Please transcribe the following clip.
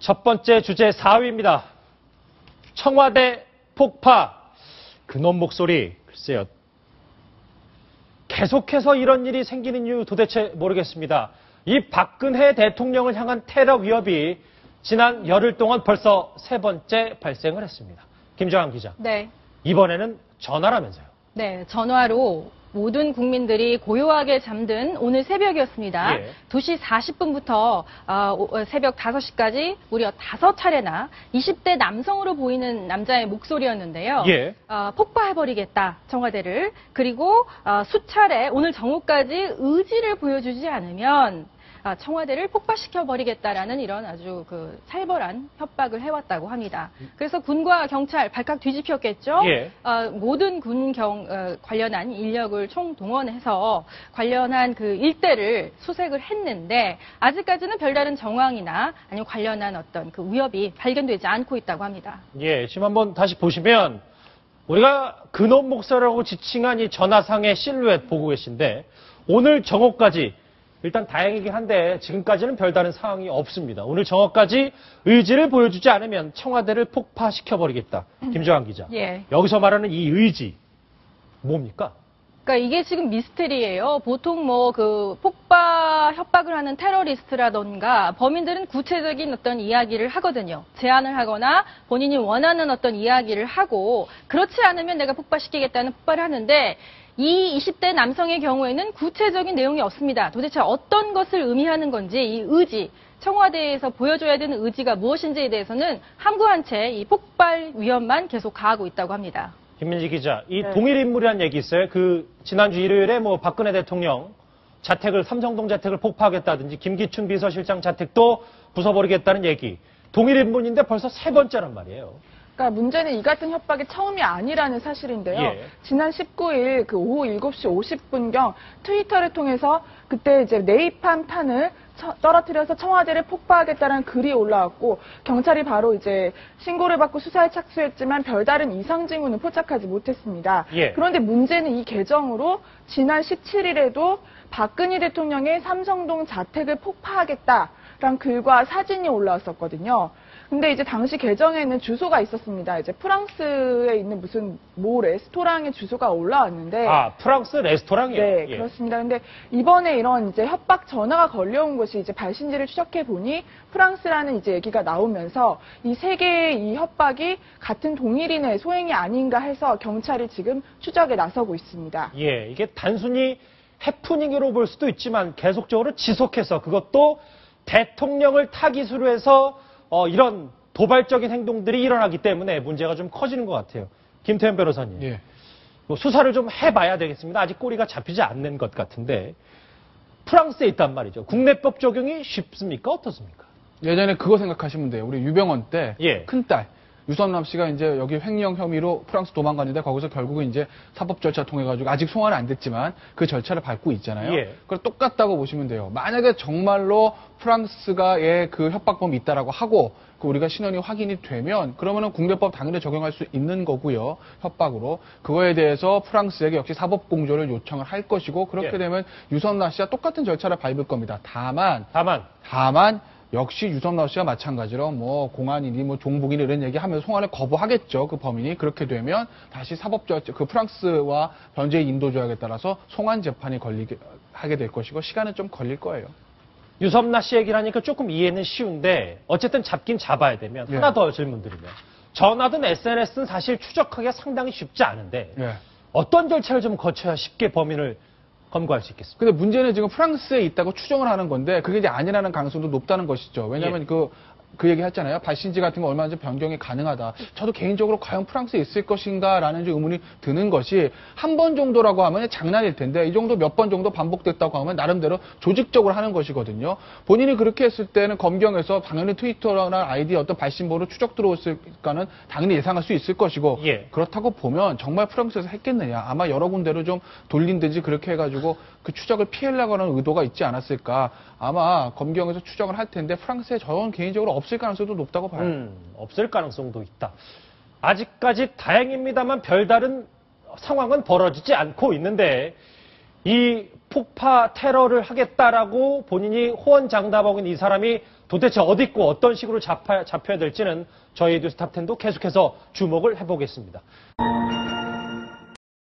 첫 번째 주제 4위입니다. 청와대 폭파. 그놈 목소리. 글쎄요. 계속해서 이런 일이 생기는 이유 도대체 모르겠습니다. 이 박근혜 대통령을 향한 테러 위협이 지난 열흘 동안 벌써 세 번째 발생을 했습니다. 김정한 기자. 네. 이번에는 전화라면서요. 네, 전화로 모든 국민들이 고요하게 잠든 오늘 새벽이었습니다. 예. 2시 40분부터 새벽 5시까지 무려 5차례나 20대 남성으로 보이는 남자의 목소리였는데요. 예. 폭파해버리겠다, 청와대를. 그리고 수차례 오늘 정오까지 의지를 보여주지 않으면 청와대를 폭파시켜버리겠다라는 이런 아주 살벌한 협박을 해왔다고 합니다. 그래서 군과 경찰 발칵 뒤집혔겠죠. 예. 모든 군 관련한 인력을 총동원해서 관련한 그 일대를 수색을 했는데 아직까지는 별다른 정황이나 아니면 관련한 어떤 그 위협이 발견되지 않고 있다고 합니다. 예, 지금 한번 다시 보시면 우리가 그놈 목소리라고 지칭한 이 전화상의 실루엣 보고 계신데 오늘 정오까지 일단 다행이긴 한데 지금까지는 별다른 상황이 없습니다. 오늘 정오까지 의지를 보여주지 않으면 청와대를 폭파시켜버리겠다. 김정한 기자. 예. 여기서 말하는 이 의지 뭡니까? 그러니까 이게 지금 미스터리예요. 보통 폭파 협박을 하는 테러리스트라던가 범인들은 구체적인 어떤 이야기를 하거든요. 제안을 하거나 본인이 원하는 어떤 이야기를 하고 그렇지 않으면 내가 폭파시키겠다는 폭발을 하는데 이 20대 남성의 경우에는 구체적인 내용이 없습니다. 도대체 어떤 것을 의미하는 건지 이 의지, 청와대에서 보여줘야 되는 의지가 무엇인지에 대해서는 함구한 채 이 폭발 위험만 계속 가하고 있다고 합니다. 김민지 기자, 이 네. 동일 인물이란 얘기 있어요. 지난주 일요일에 박근혜 대통령 삼성동 자택을 폭파하겠다든지 김기춘 비서실장 자택도 부숴버리겠다는 얘기. 동일 인물인데 벌써 세 번째란 말이에요. 그러니까 문제는 이 같은 협박이 처음이 아니라는 사실인데요. 예. 지난 19일 오후 7시 50분경 트위터를 통해서 그때 이제 네이팜 탄을 떨어뜨려서 청와대를 폭파하겠다는 글이 올라왔고 경찰이 바로 이제 신고를 받고 수사에 착수했지만 별다른 이상 징후는 포착하지 못했습니다. 예. 그런데 문제는 이 계정으로 지난 17일에도 박근혜 대통령의 삼성동 자택을 폭파하겠다라는 글과 사진이 올라왔었거든요. 근데 이제 당시 계정에는 주소가 있었습니다. 이제 프랑스에 있는 무슨 모 레스토랑의 주소가 올라왔는데. 프랑스 레스토랑이에요? 네, 예. 그렇습니다. 근데 이번에 이런 이제 협박 전화가 걸려온 것이 이제 발신지를 추적해 보니 프랑스라는 이제 얘기가 나오면서 이 세 개의 이 협박이 같은 동일인의 소행이 아닌가 해서 경찰이 지금 추적에 나서고 있습니다. 예, 이게 단순히 해프닝으로 볼 수도 있지만 계속적으로 지속해서 그것도 대통령을 타깃으로 해서 이런 도발적인 행동들이 일어나기 때문에 문제가 좀 커지는 것 같아요. 김태현 변호사님. 예. 수사를 좀 해봐야 되겠습니다. 아직 꼬리가 잡히지 않는 것 같은데 프랑스에 있단 말이죠. 국내법 적용이 쉽습니까? 어떻습니까? 예전에 그거 생각하시면 돼요. 우리 유병헌 때 예. 큰딸 유선남 씨가 이제 여기 횡령 혐의로 프랑스 도망갔는데 거기서 결국은 이제 사법 절차 통해 가지고 아직 송환은 안 됐지만 그 절차를 밟고 있잖아요. 예. 그걸 똑같다고 보시면 돼요. 만약에 정말로 프랑스가의 그 협박범이 있다라고 하고 우리가 신원이 확인이 되면 그러면은 국내법 당연히 적용할 수 있는 거고요. 협박으로. 그거에 대해서 프랑스에게 역시 사법 공조를 요청을 할 것이고 그렇게 예. 되면 유선남 씨와 똑같은 절차를 밟을 겁니다. 다만 역시 유선남 씨와 마찬가지로 공안이니 종북이니 이런 얘기하면서 송환을 거부하겠죠. 그 범인이 그렇게 되면 다시 사법 절차 프랑스와 변제의 인도조약에 따라서 송환 재판이 하게 될 것이고 시간은 좀 걸릴 거예요. 유섬나 씨 얘기를 하니까 조금 이해는 쉬운데 어쨌든 잡긴 잡아야 되면 예. 하나 더 질문드리면 전화든 SNS는 사실 추적하기가 상당히 쉽지 않은데 예. 어떤 절차를 좀 거쳐야 쉽게 범인을 검거할 수 있겠습니까? 근데 문제는 지금 프랑스에 있다고 추정을 하는 건데 그게 이제 아니라는 가능성도 높다는 것이죠. 왜냐하면 예. 그 얘기 했잖아요. 발신지 같은 거 얼마든지 변경이 가능하다. 저도 개인적으로 과연 프랑스에 있을 것인가라는 의문이 드는 것이 한 번 정도라고 하면 장난일 텐데 이 정도 몇 번 정도 반복됐다고 하면 나름대로 조직적으로 하는 것이거든요. 본인이 그렇게 했을 때는 검경에서 당연히 트위터나 아이디 어떤 발신번호로 추적 들어왔을까는 당연히 예상할 수 있을 것이고 예. 그렇다고 보면 정말 프랑스에서 했겠느냐. 아마 여러 군데로 좀 돌린든지 그렇게 해가지고 그 추적을 피하려고 하는 의도가 있지 않았을까. 아마 검경에서 추정을 할 텐데 프랑스에 저는 개인적으로 없을 가능성도 높다고 봐요. 없을 가능성도 있다. 아직까지 다행입니다만 별다른 상황은 벌어지지 않고 있는데 이 폭파 테러를 하겠다라고 본인이 호언장담하고 있는 이 사람이 도대체 어디 있고 어떤 식으로 잡혀야 될지는 저희 뉴스탑10도 계속해서 주목을 해보겠습니다.